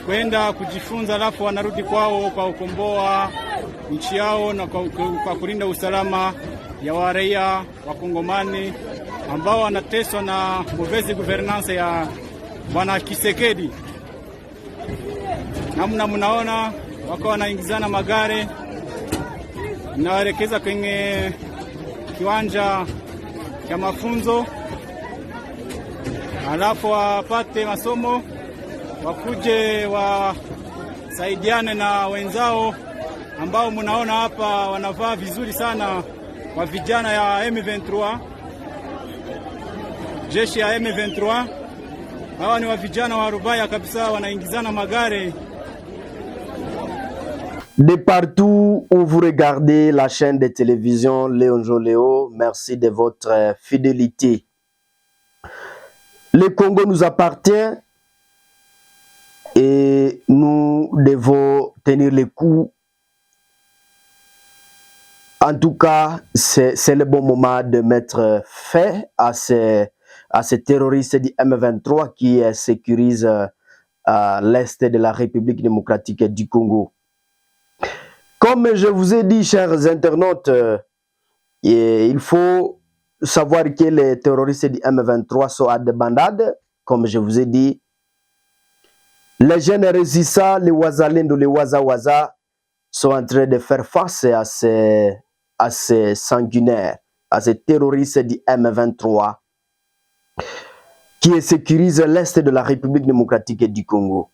kwenda kujifunza, alafu wanarudi kwao kwa kukomboa nchi yao na kwa kulinda usalama ya waraia wa Kongomani ambao wanateswa na mauvaise gouvernance ya Bwana Kisekedi. Namna mnaona wako wanaingizana magari na waelekeza kwenye kiwanja cha mafunzo, alafu wapate masomo, wakuje wasaidiane na wenzao ambao mnaona hapa wanavaa vizuri sana, wa vijana ya M23, jeshi ya M23. Hawa ni wa vijana wa Rubaya kabisa, wanaingizana magari. De partout où vous regardez la chaîne de télévision Léon Joléo, merci de votre fidélité. Le Congo nous appartient et nous devons tenir le coup. En tout cas, c'est le bon moment de mettre fin à ces terroristes du M23 qui sécurisent l'est de la République démocratique du Congo. Comme je vous ai dit, chers internautes, il faut savoir que les terroristes du M23 sont à des bandades. Comme je vous ai dit, les jeunes résistants, les Ouazalendo, les Ouazawaza, sont en train de faire face à ces sanguinaires, à ces terroristes du M23 qui sécurisent l'est de la République démocratique du Congo.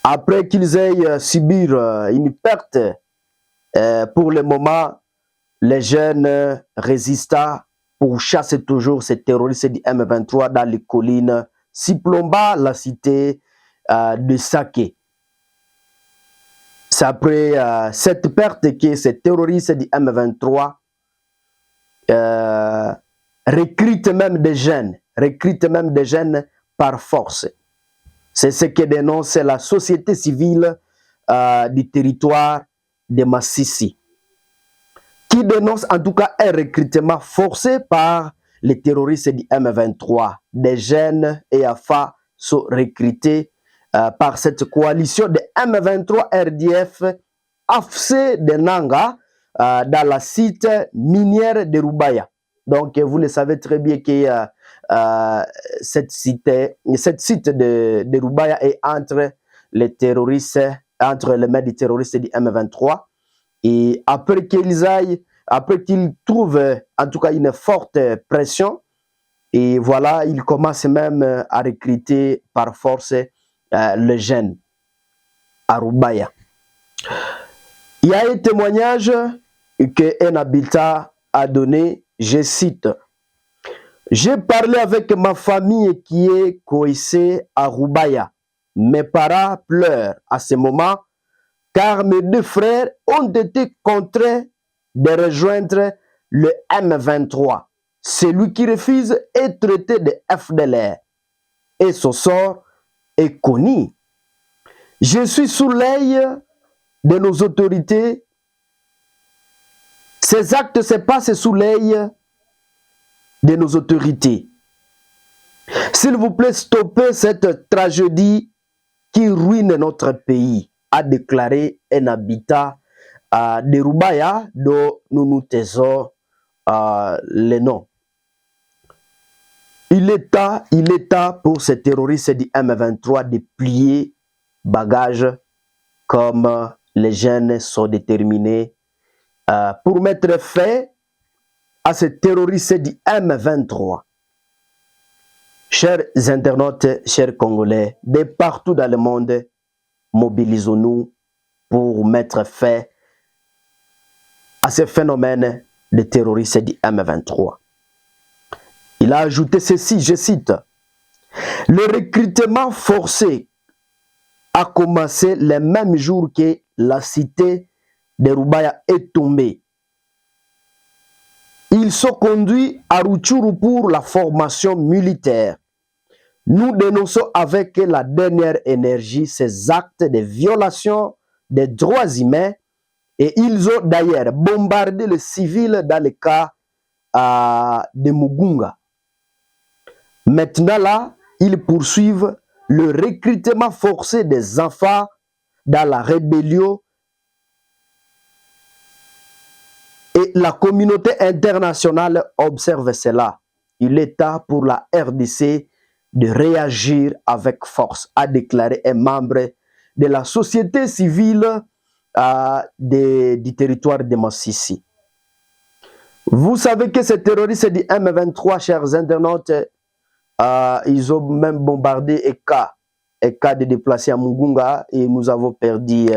Après qu'ils aient subi une perte, pour le moment, les jeunes résistants pourchassent toujours ces terroristes du M23 dans les collines Siplomba, la cité de Saké. C'est après cette perte que ces terroristes du M23 recrutent même des jeunes par force. C'est ce que dénonce la société civile du territoire de Massissi, qui dénonce en tout cas un recrutement forcé par les terroristes du M23. Des jeunes et AFA sont recrutés par cette coalition de M23 RDF AFC de Nanga dans la site minière de Rubaya. Donc vous le savez très bien que cette site de Rubaya est entre les terroristes, entre les mains des terroristes du M23. Et après qu'ils trouvent en tout cas une forte pression, et voilà, ils commencent même à recruter par force les jeunes à Rubaya. Il y a un témoignage qu'un habitant a donné, je cite: j'ai parlé avec ma famille qui est coincée à Rubaya. Mes parents pleurent à ce moment car mes deux frères ont été contraints de rejoindre le M23. Celui qui refuse est traité de FDLR et son sort est connu. Je suis sous l'œil de nos autorités. Ces actes se passent sous l'œil de nos autorités. S'il vous plaît, stoppez cette tragédie qui ruine notre pays, a déclaré un habitant de Rubaya dont nous nous taisons le nom. Il est temps pour ces terroristes du M23 de plier bagages comme les jeunes sont déterminés pour mettre fin à ces terroristes du M23. Chers internautes, chers Congolais, de partout dans le monde, mobilisons-nous pour mettre fin à ce phénomène de terroristes du M23. Il a ajouté ceci, je cite: le recrutement forcé a commencé le même jour que la cité de Rubaya est tombée. Ils sont conduits à Rutshuru pour la formation militaire. Nous dénonçons avec la dernière énergie ces actes de violation des droits humains et ils ont d'ailleurs bombardé les civils dans le cas de Mugunga. Maintenant là, ils poursuivent le recrutement forcé des enfants dans la rébellion et la communauté internationale observe cela. Il est temps pour la RDC de réagir avec force, a déclaré un membre de la société civile du territoire de Massissi. Vous savez que ces terroristes du M23, chers internautes, ils ont même bombardé Eka de déplacés à Mugunga et nous avons perdu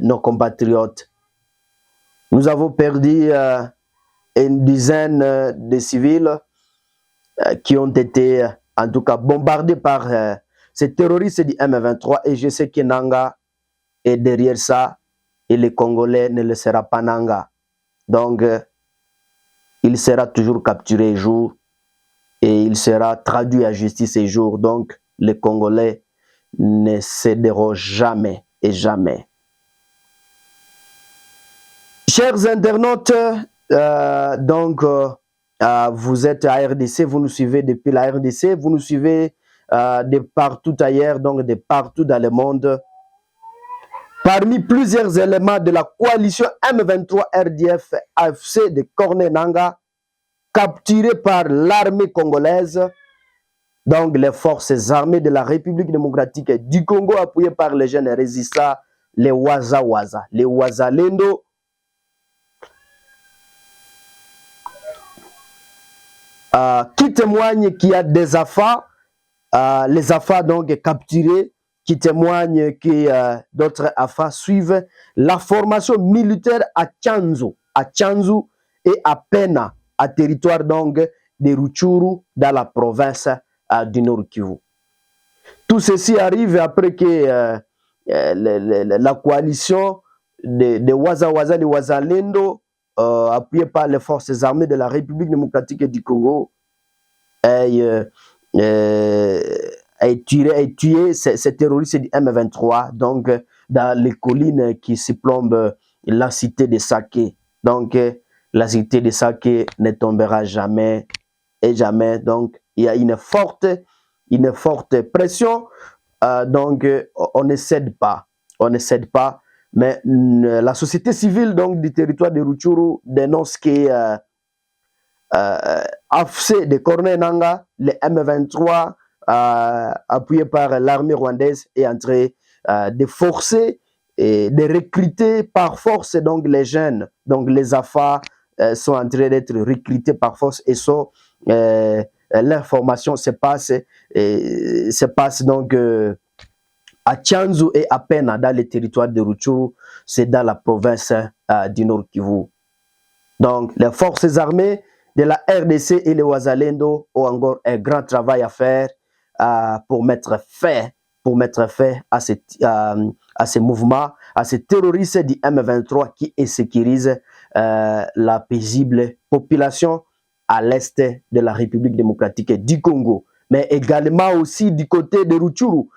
nos compatriotes. Nous avons perdu une dizaine de civils qui ont été en tout cas bombardés par ces terroristes du M23 et je sais que Nanga est derrière ça et les Congolais ne le sera pas Nanga. Donc, il sera toujours capturé un jour et il sera traduit à justice un jour. Donc, les Congolais ne céderont jamais et jamais. Chers internautes, vous êtes à RDC, vous nous suivez depuis la RDC, vous nous suivez de partout ailleurs, donc de partout dans le monde. Parmi plusieurs éléments de la coalition M23 RDF AFC de Corne Nanga, capturés par l'armée congolaise, donc les forces armées de la République démocratique du Congo, appuyées par les jeunes résistants, les Waza, les Wazalendo, qui témoignent qu'il y a des AFA, les AFA donc capturés, qui témoignent que d'autres AFA suivent la formation militaire à Tchanzu et à Pena, à territoire donc de Rutshuru dans la province du Nord Kivu. Tout ceci arrive après que la coalition de Waza, de Wazalendo, appuyée par les forces armées de la République démocratique du Congo, ait tué ces terroristes du M23, donc dans les collines qui surplombent la cité de Saké. Donc, la cité de Saké ne tombera jamais et jamais. Donc, il y a une forte pression. Donc, on ne cède pas. Mais la société civile donc, du territoire de Rutshuru dénonce que AFC de Corne Nanga, le M23, appuyé par l'armée rwandaise, est en train de forcer et de recruter par force donc les jeunes. Donc les AFA sont en train d'être recrutés par force et sont l'information se passe donc à Tchanzu et à Pena dans le territoire de Rutshuru, c'est dans la province du Nord Kivu. Donc les forces armées de la RDC et les Wazalendo ont encore un grand travail à faire pour mettre fin à ces mouvements, à ces terroristes du M23 qui insécurisent la paisible population à l'est de la République démocratique du Congo, mais également aussi du côté de Rutshuru,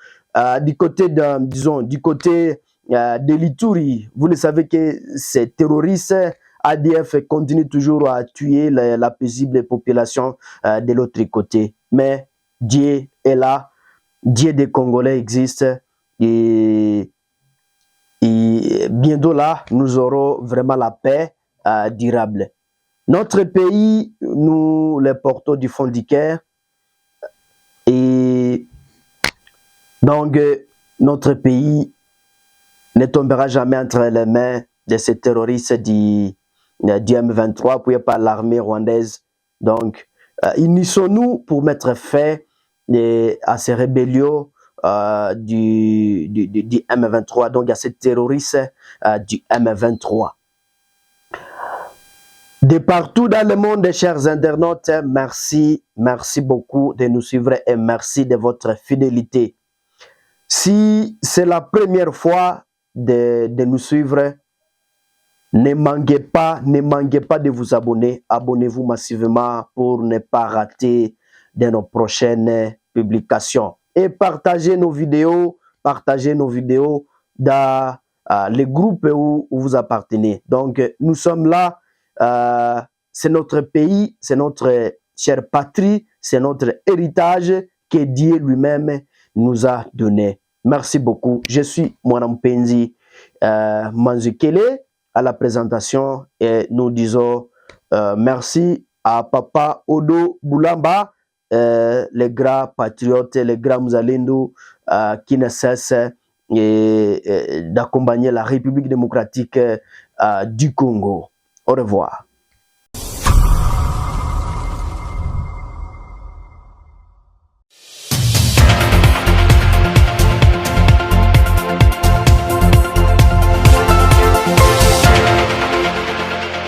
du côté de l'Ituri. Vous le savez que ces terroristes ADF continue toujours à tuer la paisible population de l'autre côté. Mais Dieu est là, Dieu des Congolais existe et bientôt là, nous aurons vraiment la paix durable. Notre pays, nous les portons du fond du cœur et donc notre pays ne tombera jamais entre les mains de ces terroristes du M23 appuyés par l'armée rwandaise. Donc, unissons-nous pour mettre fin à ces rébellions du M23, donc à ces terroristes du M23. De partout dans le monde, chers internautes, merci beaucoup de nous suivre et merci de votre fidélité. Si c'est la première fois de nous suivre, ne manquez pas de vous abonner. Abonnez-vous massivement pour ne pas rater de nos prochaines publications. Et partagez nos vidéos dans les groupes où vous appartenez. Donc, nous sommes là. C'est notre pays, c'est notre chère patrie, c'est notre héritage que Dieu lui-même nous a donné. Merci beaucoup. Je suis Mwanampenzi Manzukele à la présentation et nous disons merci à Papa Odo Boulamba, les grands patriotes, les grands Mzalendo qui ne cessent d'accompagner la République démocratique du Congo. Au revoir.